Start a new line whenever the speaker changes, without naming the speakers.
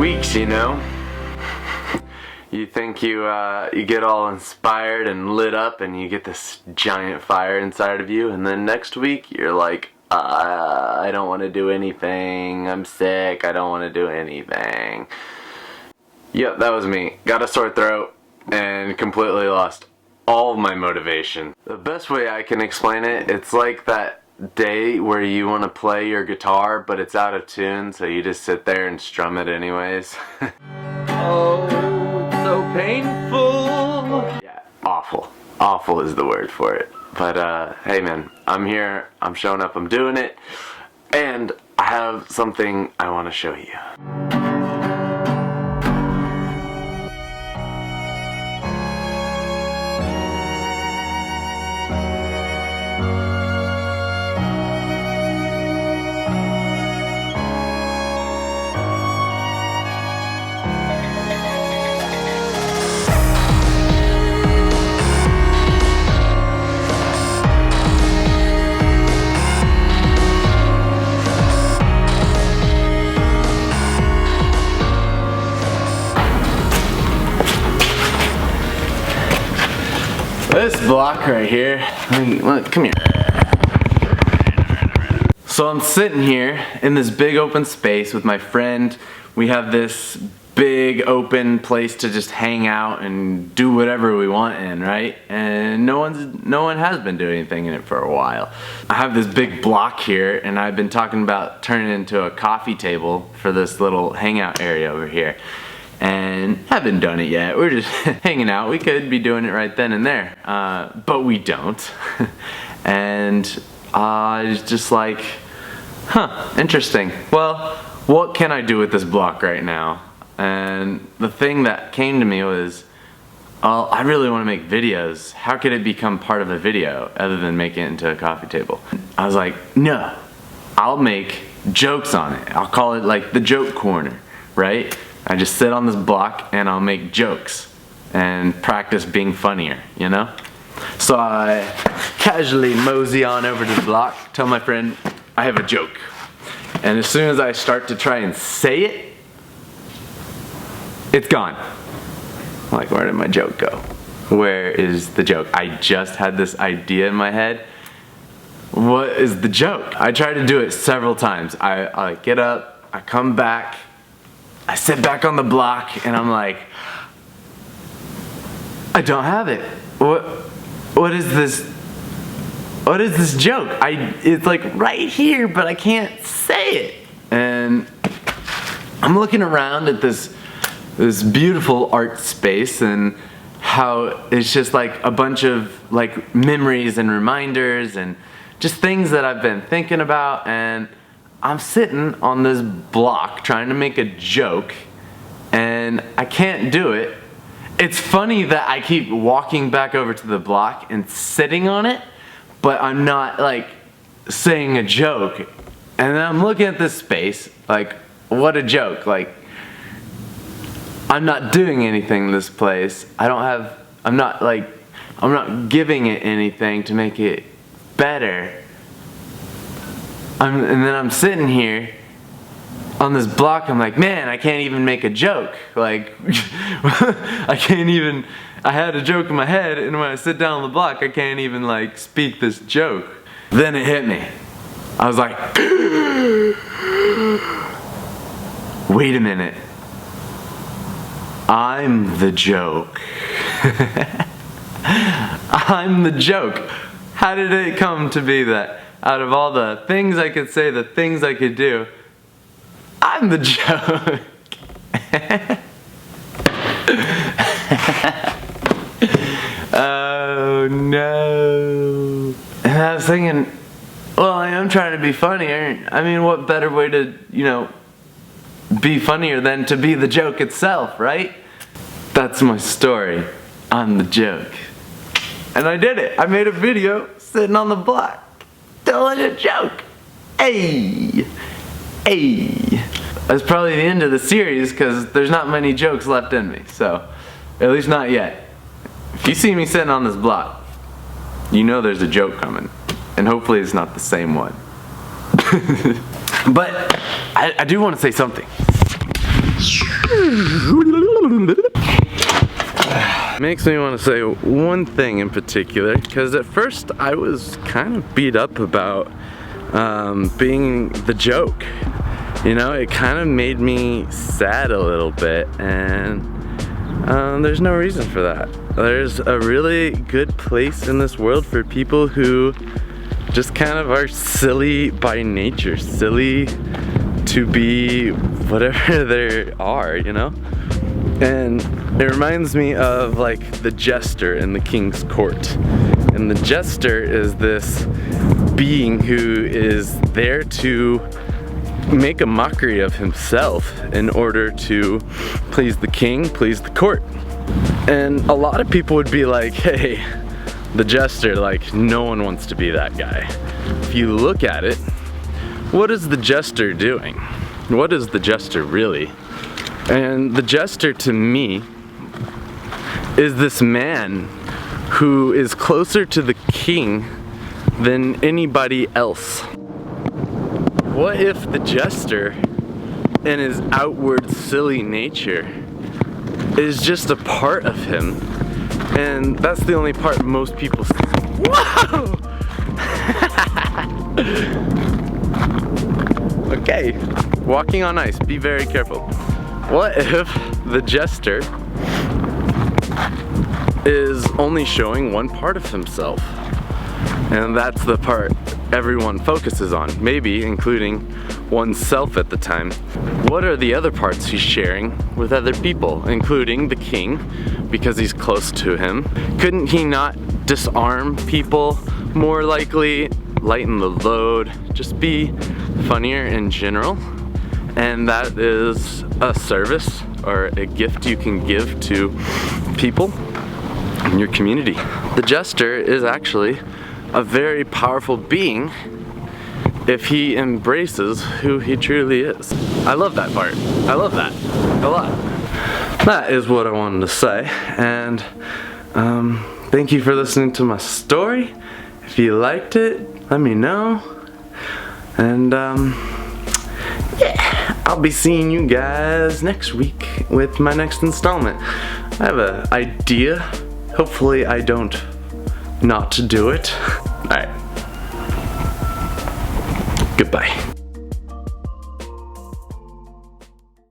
weeks, you know? You think you get all inspired and lit up and you get this giant fire inside of you, and then next week you're like, I don't want to do anything, I'm sick, I don't want to do anything. Yep, that was me. Got a sore throat and completely lost all of my motivation. The best way I can explain it, it's like that day where you want to play your guitar but it's out of tune, so you just sit there and strum it anyways.
Oh, so painful.
Yeah, awful. Awful is the word for it. But hey man, I'm here, I'm showing up, I'm doing it, and I have something I want to show you. This block right here, look, come here. So I'm sitting here in this big open space with my friend. We have this big open place to just hang out and do whatever we want in, right? And no one has been doing anything in it for a while. I have this big block here, and I've been talking about turning it into a coffee table for this little hangout area over here. And haven't done it yet. We're just hanging out. We could be doing it right then and there, but we don't. And it's just like, interesting. Well, what can I do with this block right now? And the thing that came to me was, I really want to make videos. How could it become part of a video other than make it into a coffee table? I was like, no, I'll make jokes on it. I'll call it like the joke corner, right? I just sit on this block and I'll make jokes and practice being funnier, you know? So I casually mosey on over to the block, tell my friend I have a joke. And as soon as I start to try and say it, it's gone. I'm like, where did my joke go? Where is the joke? I just had this idea in my head. What is the joke? I tried to do it several times. I get up, I come back, I sit back on the block and I'm like, I don't have it. What is this? What is this joke? It's like right here, but I can't say it. And I'm looking around at this beautiful art space and how it's just like a bunch of like memories and reminders and just things that I've been thinking about, and I'm sitting on this block trying to make a joke and I can't do it. It's funny that I keep walking back over to the block and sitting on it, but I'm not like saying a joke. And then I'm looking at this space like, what a joke. Like, I'm not doing anything in this place. I'm not giving it anything to make it better. And then I'm sitting here on this block, I'm like, man, I can't even make a joke. Like, I had a joke in my head, and when I sit down on the block, I can't even like speak this joke. Then it hit me. I was like, wait a minute. I'm the joke. I'm the joke. How did it come to be that out of all the things I could say, the things I could do, I'm the joke? Oh no. And I was thinking, well, I am trying to be funnier. I mean, what better way to, be funnier than to be the joke itself, right? That's my story. I'm the joke. And I did it. I made a video sitting on the block telling a joke. Hey. That's probably the end of the series because there's not many jokes left in me. So, at least not yet. If you see me sitting on this block, you know there's a joke coming. And hopefully it's not the same one. But I do want to say something. Makes me want to say one thing in particular, because at first I was kind of beat up about being the joke. You know, it kind of made me sad a little bit, and there's no reason for that. There's a really good place in this world for people who just kind of are silly by nature, silly to be whatever they are, you know? And it reminds me of like the jester in the king's court. And the jester is this being who is there to make a mockery of himself in order to please the king, please the court. And a lot of people would be like, hey, the jester, like, no one wants to be that guy. If you look at it, what is the jester doing? What is the jester really? And the jester to me is this man who is closer to the king than anybody else. What if the jester and his outward silly nature is just a part of him, and that's the only part most people see? Whoa! Okay, walking on ice, be very careful. What if the jester is only showing one part of himself? And that's the part everyone focuses on, maybe including oneself at the time. What are the other parts he's sharing with other people, including the king, because he's close to him? Couldn't he not disarm people more likely, lighten the load, just be funnier in general? And that is a service or a gift you can give to people in your community. The jester is actually a very powerful being if he embraces who he truly is. I love that part. I love that a lot. That is what I wanted to say, and thank you for listening to my story. If you liked it, let me know, and yeah, I'll be seeing you guys next week with my next installment. I have an idea. Hopefully I don't not do it. Alright. Goodbye.